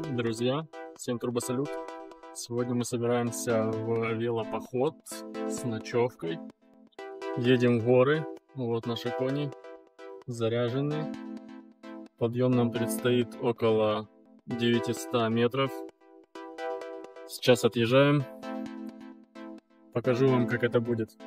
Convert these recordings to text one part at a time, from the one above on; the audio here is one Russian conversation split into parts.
Друзья, всем турбосалют! Сегодня мы собираемся в велопоход с ночевкой. Едем в горы. Вот наши кони заряжены. Подъем нам предстоит около 900 метров. Сейчас отъезжаем. Покажу вам, как это будет.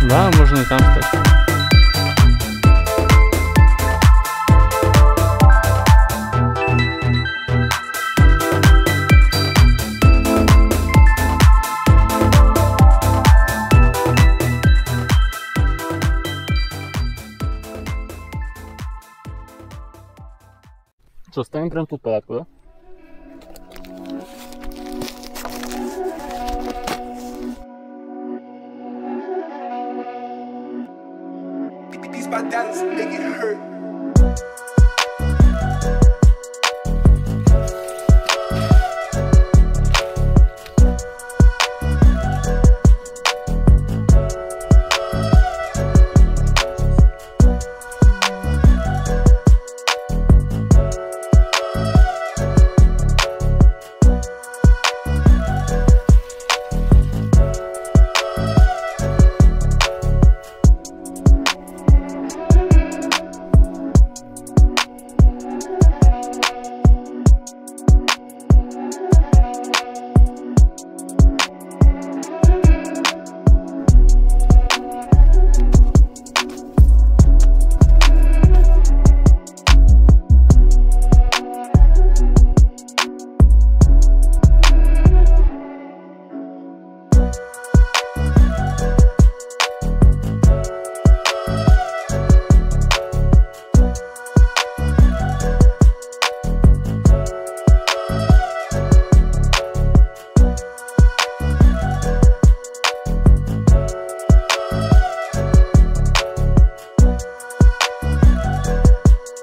Да, можно и там стать. Что, ставим прям тут палатку, да? My dad's make it hurt.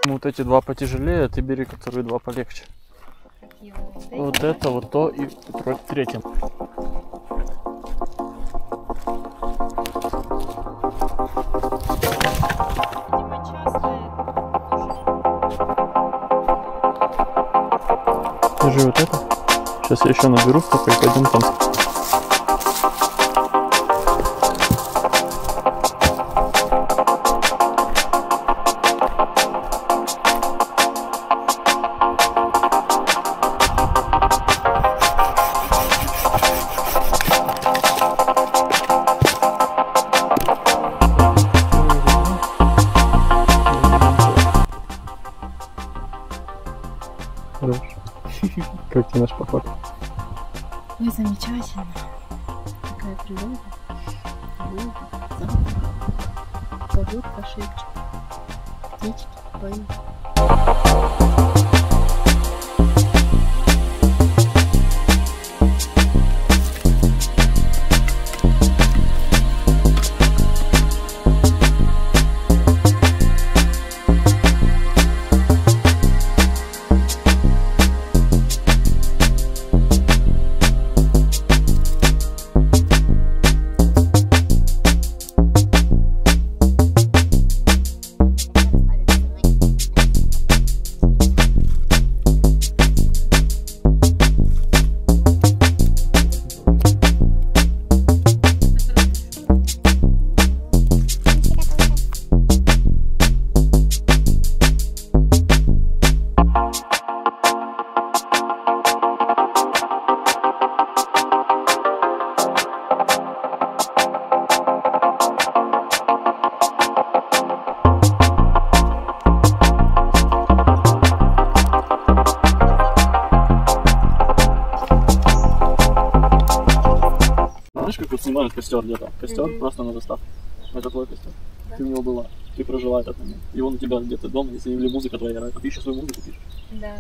Вот эти два потяжелее, ты бери, которые два полегче. Вот это, вот то и третьим. Держи вот это. Сейчас я еще наберу столько и пойдем там. Как тебе наш поход? Ой, замечательно. Такая природа. Погодка шепчет. Птички поют. снимают костер где-то. Костер Мгм. просто на заставку. Это твой костер. Да. Ты в него была. Ты прожила этот момент. И он у тебя где-то дома, если или музыка твоя, ты еще свою музыку пишешь. Да.